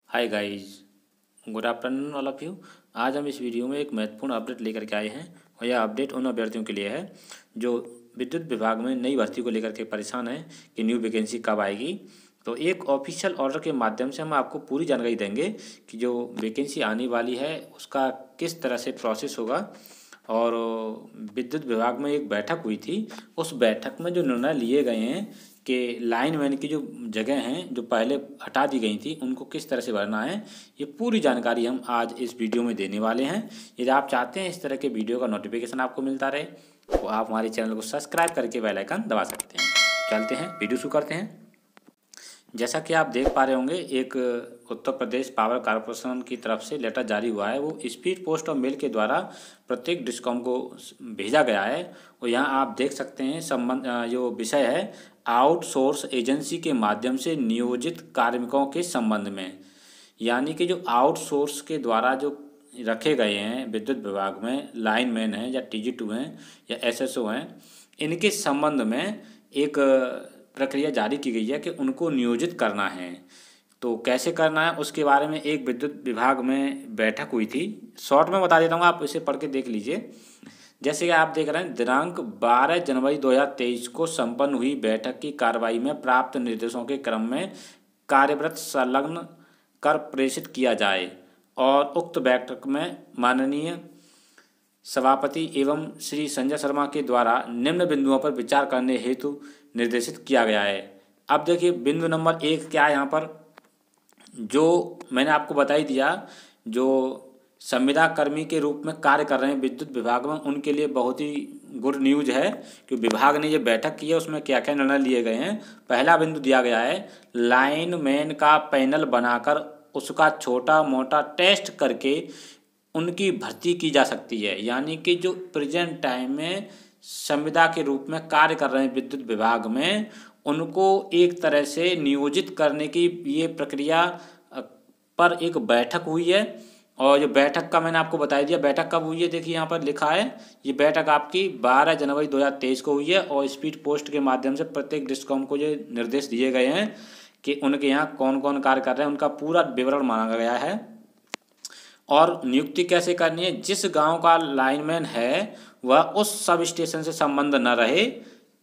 Hi guys, good afternoon all of you. आज हम इस वीडियो में एक महत्वपूर्ण अपडेट लेकर के आए हैं और यह अपडेट उन अभ्यर्थियों के लिए है जो विद्युत विभाग में नई भर्ती को लेकर के परेशान हैं कि न्यू वैकेंसी कब आएगी। तो एक ऑफिशियल ऑर्डर के माध्यम से हम आपको पूरी जानकारी देंगे कि जो वैकेंसी आने वाली है उसका किस तरह से प्रोसेस होगा। और विद्युत विभाग में एक बैठक हुई थी, उस बैठक में जो निर्णय लिए गए हैं कि लाइनमैन की जो जगह हैं जो पहले हटा दी गई थी उनको किस तरह से भरना है, ये पूरी जानकारी हम आज इस वीडियो में देने वाले हैं। यदि आप चाहते हैं इस तरह के वीडियो का नोटिफिकेशन आपको मिलता रहे तो आप हमारे चैनल को सब्सक्राइब करके बेल आइकन दबा सकते हैं। चलते हैं वीडियो शुरू करते हैं। जैसा कि आप देख पा रहे होंगे, एक उत्तर प्रदेश पावर कॉरपोरेशन की तरफ से लेटर जारी हुआ है, वो स्पीड पोस्ट और मेल के द्वारा प्रत्येक डिस्कॉम को भेजा गया है। और यहाँ आप देख सकते हैं संबंध जो विषय है आउटसोर्स एजेंसी के माध्यम से नियोजित कार्मिकों के संबंध में, यानी कि जो आउटसोर्स के द्वारा जो रखे गए हैं विद्युत विभाग में लाइनमैन हैं या TG2 हैं या SSO हैं, इनके संबंध में एक प्रक्रिया जारी की गई है कि उनको नियोजित करना है। तो कैसे करना है उसके बारे में एक विद्युत विभाग में बैठक हुई थी। शॉर्ट में बता देता हूँ, आप इसे पढ़ के देख लीजिए। जैसे कि आप देख रहे हैं, दिनांक 12 जनवरी 2023 को संपन्न हुई बैठक की कार्रवाई में प्राप्त निर्देशों के क्रम में कार्यव्रत संलग्न कर प्रेषित किया जाए और उक्त बैठक में माननीय सभापति एवं श्री संजय शर्मा के द्वारा निम्न बिंदुओं पर विचार करने हेतु निर्देशित किया गया है। अब देखिए बिंदु नंबर 1 क्या है। यहाँ पर जो मैंने आपको बता ही दिया, जो संविदा कर्मी के रूप में कार्य कर रहे हैं विद्युत विभाग में, उनके लिए बहुत ही गुड न्यूज है कि विभाग ने ये बैठक की है, उसमें क्या क्या निर्णय लिए गए हैं। पहला बिंदु दिया गया है, लाइनमैन का पैनल बनाकर उसका छोटा मोटा टेस्ट करके उनकी भर्ती की जा सकती है। यानी कि जो प्रेजेंट टाइम में संविदा के रूप में कार्य कर रहे हैं विद्युत विभाग में, उनको एक तरह से नियोजित करने की ये प्रक्रिया पर एक बैठक हुई है। और जो बैठक का मैंने आपको बता दिया, बैठक कब हुई है देखिए यहाँ पर लिखा है, ये बैठक आपकी 12 जनवरी 2023 को हुई है और स्पीड पोस्ट के माध्यम से प्रत्येक डिस्कॉम को ये निर्देश दिए गए हैं कि उनके यहाँ कौन कौन कार्य कर रहे हैं, उनका पूरा विवरण मांगा गया है। और नियुक्ति कैसे करनी है, जिस गांव का लाइनमैन है वह उस सब स्टेशन से संबंध न रहे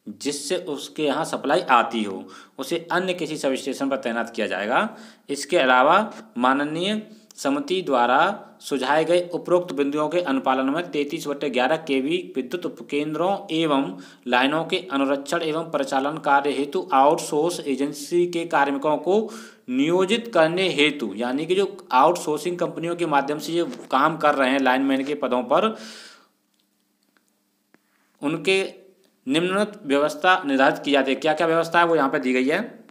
जिससे उसके यहाँ सप्लाई आती हो, उसे अन्य किसी सब स्टेशन पर तैनात किया जाएगा। इसके अलावा माननीय समिति द्वारा सुझाए गए उपरोक्त बिंदुओं के अनुपालन में 33/11 kV विद्युत उपकेंद्रों एवं लाइनों के अनुरक्षण एवं परिचालन कार्य हेतु आउटसोर्स एजेंसी के कार्मिकों को नियोजित करने हेतु, यानी कि जो आउटसोर्सिंग कंपनियों के माध्यम से ये काम कर रहे हैं लाइनमैन के पदों पर, उनके निम्नलिखित व्यवस्था निर्धारित की जाती है। क्या क्या व्यवस्था है वो यहाँ पर दी गई है।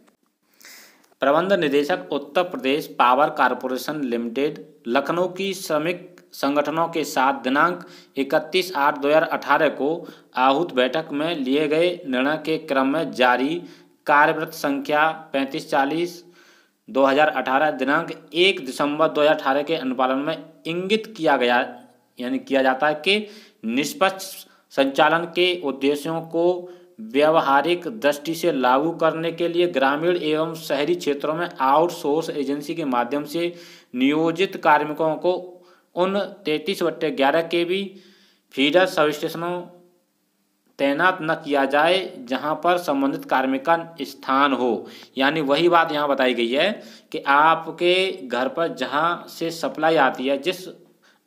प्रबंध निदेशक Uttar Pradesh power corporation limited Lucknow की श्रमिक संगठनों के साथ दिनांक 31/8/2018 को आहूत बैठक में लिए गए निर्णय के क्रम में जारी कार्यव्रत संख्या 3540/2018 दिनांक 1 दिसंबर 2018 के अनुपालन में इंगित किया गया, यानी किया जाता है कि निष्पक्ष संचालन के उद्देश्यों को व्यावहारिक दृष्टि से लागू करने के लिए ग्रामीण एवं शहरी क्षेत्रों में आउटसोर्स एजेंसी के माध्यम से नियोजित कार्मिकों को उन 33/11 kV फीडर सब स्टेशनों तैनात न किया जाए जहां पर संबंधित कार्मिक का स्थान हो। यानी वही बात यहाँ बताई गई है कि आपके घर पर जहां से सप्लाई आती है, जिस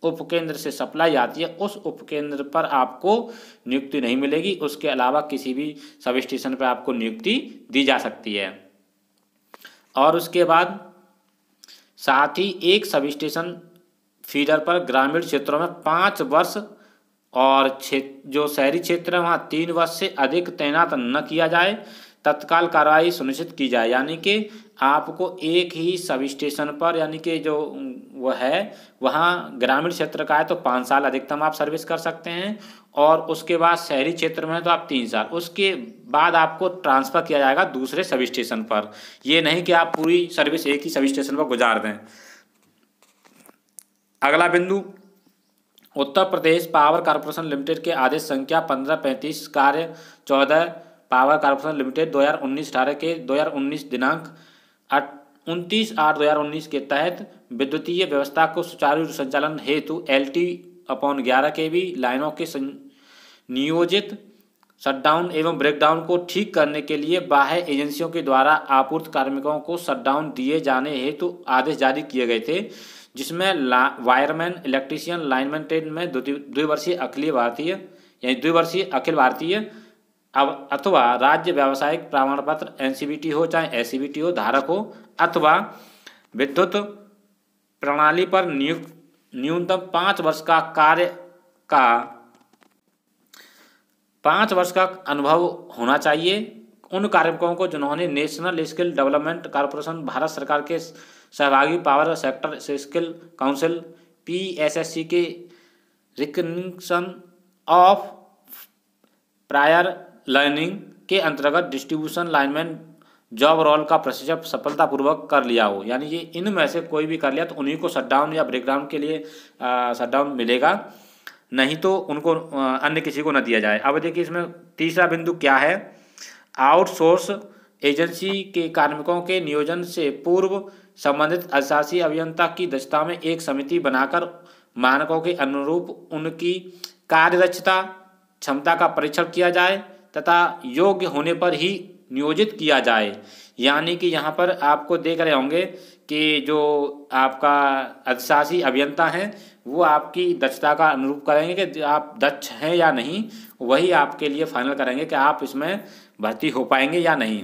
उपकेंद्र से सप्लाई आती है, उस उपकेंद्र पर आपको नियुक्ति नहीं मिलेगी। उसके अलावा किसी भी सब स्टेशन पर आपको नियुक्ति दी जा सकती है। और उसके बाद साथ ही एक सब स्टेशन फीडर पर ग्रामीण क्षेत्रों में 5 वर्ष और जो शहरी क्षेत्र है वहाँ 3 वर्ष से अधिक तैनात न किया जाए, तत्काल कार्रवाई सुनिश्चित की जाए। यानी कि आपको एक ही सब स्टेशन पर, यानी कि जो वह है वहाँ ग्रामीण क्षेत्र का है तो 5 साल अधिकतम आप सर्विस कर सकते हैं, और उसके बाद शहरी क्षेत्र में है तो आप 3 साल, उसके बाद आपको ट्रांसफ़र किया जाएगा दूसरे सब स्टेशन पर। ये नहीं कि आप पूरी सर्विस एक ही सब स्टेशन पर गुजार दें। अगला बिंदु, Uttar Pradesh power corporation limited के आदेश संख्या 1535 कार्य 14 पावर कॉरपोरेशन लिमिटेड 2019-18 के 2019 दिनांक 29/8/2019 के तहत विद्युतीय व्यवस्था को सुचारू संचालन हेतु LT/11 kV लाइनों के नियोजित शटडाउन एवं ब्रेकडाउन को ठीक करने के लिए बाह्य एजेंसियों के द्वारा आपूर्ति कार्मिकों को शटडाउन दिए जाने हेतु आदेश जारी किए गए थे, जिसमें वायरमैन, इलेक्ट्रीशियन, लाइनमैन ट्रेड में द्विवर्षीय अखिल भारतीय अथवा राज्य व्यावसायिक प्रमाण पत्र NCVT हो चाहे SCVT हो धारक हो, अथवा विद्युत प्रणाली पर नियुक्त न्यूनतम 5 वर्ष का अनुभव होना चाहिए। उन कार्मिकों को जिन्होंने national skill development corporation, Bharat सरकार के सहभागी power sector skill council PSSC के रिकग्निशन ऑफ प्रायर लर्निंग के अंतर्गत डिस्ट्रीब्यूशन लाइनमैन जॉब रोल का प्रशिक्षण सफलतापूर्वक कर लिया हो, यानी ये इनमें से कोई भी कर लिया तो उन्हीं को शटडाउन या ब्रेकडाउन के लिए शटडाउन मिलेगा, नहीं तो उनको अन्य किसी को न दिया जाए। अब देखिए इसमें तीसरा बिंदु क्या है। आउटसोर्स एजेंसी के कार्मिकों के नियोजन से पूर्व संबंधित अधिशासी अभियंता की दक्षता में एक समिति बनाकर मानकों के अनुरूप उनकी कार्यदक्षता क्षमता का परीक्षण किया जाए तथा योग्य होने पर ही नियोजित किया जाए। यानी कि यहाँ पर आपको देख रहे होंगे कि जो आपका अधिशासी अभियंता हैं वो आपकी दक्षता का अनुरूप करेंगे कि आप दक्ष हैं या नहीं, वही आपके लिए फाइनल करेंगे कि आप इसमें भर्ती हो पाएंगे या नहीं।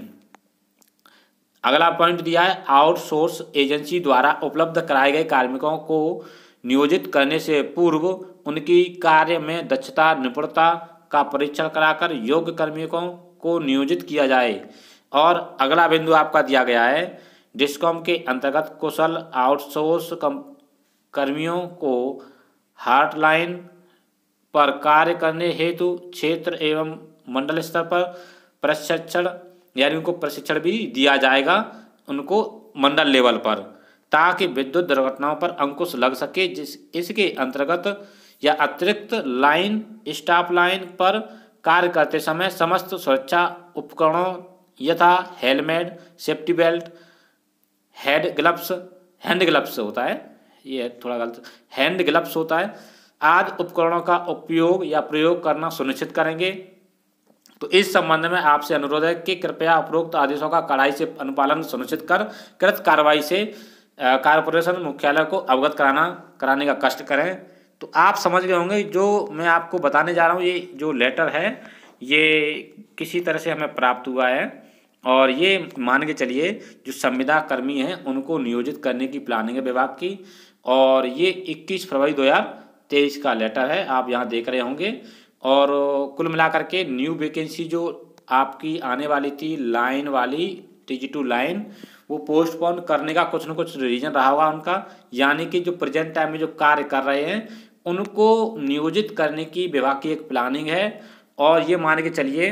अगला पॉइंट दिया है, आउटसोर्स एजेंसी द्वारा उपलब्ध कराए गए कार्मिकों को नियोजित करने से पूर्व उनकी कार्य में दक्षता निपुणता का परीक्षण कराकर योग्य कार्मिकों को नियोजित किया जाए। और अगला बिंदु आपका दिया गया है, डिस्कॉम के अंतर्गत कुशल आउटसोर्स कर्मियों को हॉटलाइन पर कार्य करने हेतु क्षेत्र एवं मंडल स्तर पर प्रशिक्षण, यानी उनको प्रशिक्षण भी दिया जाएगा उनको मंडल लेवल पर, ताकि विद्युत दुर्घटनाओं पर अंकुश लग सके। इसके अंतर्गत या अतिरिक्त लाइन स्टाफ लाइन पर कार्य करते समय समस्त सुरक्षा उपकरणों यथा helmet, safety belt, hand gloves होता है, ये थोड़ा गलत, हैंड ग्लव्स होता है, आदि उपकरणों का उपयोग या प्रयोग करना सुनिश्चित करेंगे। तो इस संबंध में आपसे अनुरोध है कि कृपया उपरोक्त आदेशों का कड़ाई से अनुपालन सुनिश्चित कर कृत कार्रवाई से कॉरपोरेशन मुख्यालय को अवगत कराने का कष्ट करें। तो आप समझ गए होंगे जो मैं आपको बताने जा रहा हूँ, ये जो लेटर है ये किसी तरह से हमें प्राप्त हुआ है और ये मान के चलिए जो संविदा कर्मी हैं उनको नियोजित करने की प्लानिंग है विभाग की, और ये 21 फरवरी 2023 का लेटर है, आप यहाँ देख रहे होंगे। और कुल मिलाकर के न्यू वैकेंसी जो आपकी आने वाली थी लाइन वाली TG2 लाइन, वो पोस्टपोन करने का कुछ न कुछ रीजन रहा होगा उनका, यानी कि जो प्रेजेंट टाइम में जो कार्य कर रहे हैं उनको नियोजित करने की विभाग की एक प्लानिंग है। और ये मान के चलिए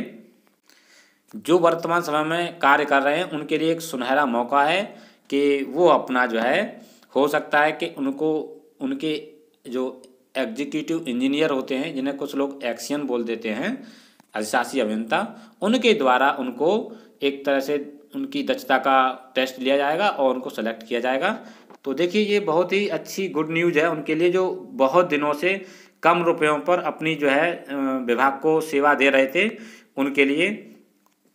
जो वर्तमान समय में कार्य कर रहे हैं उनके लिए एक सुनहरा मौका है कि वो अपना जो है, हो सकता है कि उनको उनके जो एग्जीक्यूटिव इंजीनियर होते हैं जिन्हें कुछ लोग एक्सियन बोल देते हैं, अधिशासी अभियंता, उनके द्वारा उनको एक तरह से उनकी दक्षता का टेस्ट लिया जाएगा और उनको सेलेक्ट किया जाएगा। तो देखिए ये बहुत ही अच्छी गुड न्यूज़ है उनके लिए जो बहुत दिनों से कम रुपयों पर अपनी जो है विभाग को सेवा दे रहे थे, उनके लिए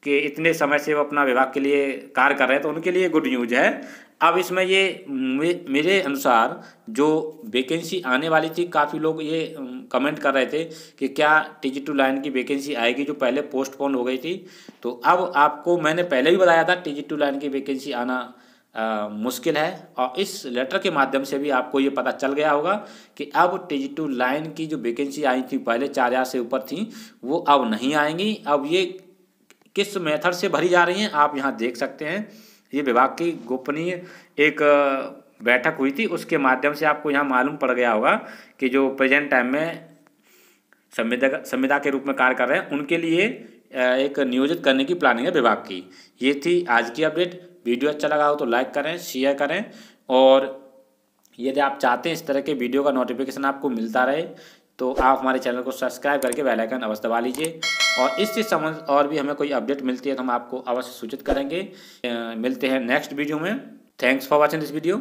कि इतने समय से वो अपना विभाग के लिए कार्य कर रहे हैं, तो उनके लिए गुड न्यूज़ है। अब इसमें ये मेरे अनुसार जो वैकेंसी आने वाली थी, काफ़ी लोग ये कमेंट कर रहे थे कि क्या TG2 लाइन की वैकेंसी आएगी जो पहले पोस्टपोन हो गई थी। तो अब आपको मैंने पहले भी बताया था TG2 लाइन की वैकेंसी आना मुश्किल है, और इस लेटर के माध्यम से भी आपको ये पता चल गया होगा कि अब TG2 लाइन की जो वैकेंसी आई थी पहले 4000 से ऊपर थी, वो अब नहीं आएंगी। अब ये किस मेथड से भरी जा रही हैं आप यहाँ देख सकते हैं। ये विभाग की गोपनीय एक बैठक हुई थी, उसके माध्यम से आपको यहाँ मालूम पड़ गया होगा कि जो प्रेजेंट टाइम में संविदा के रूप में कार्य कर रहे हैं उनके लिए एक नियोजित करने की प्लानिंग है विभाग की। ये थी आज की अपडेट। वीडियो अच्छा लगा हो तो लाइक करें, शेयर करें, और यदि आप चाहते हैं इस तरह के वीडियो का नोटिफिकेशन आपको मिलता रहे तो आप हमारे चैनल को सब्सक्राइब करके बेल आइकन अवश्य दबा लीजिए। और इससे संबंधित और भी हमें कोई अपडेट मिलती है तो हम आपको अवश्य सूचित करेंगे। मिलते हैं नेक्स्ट वीडियो में। Thanks for watching this video.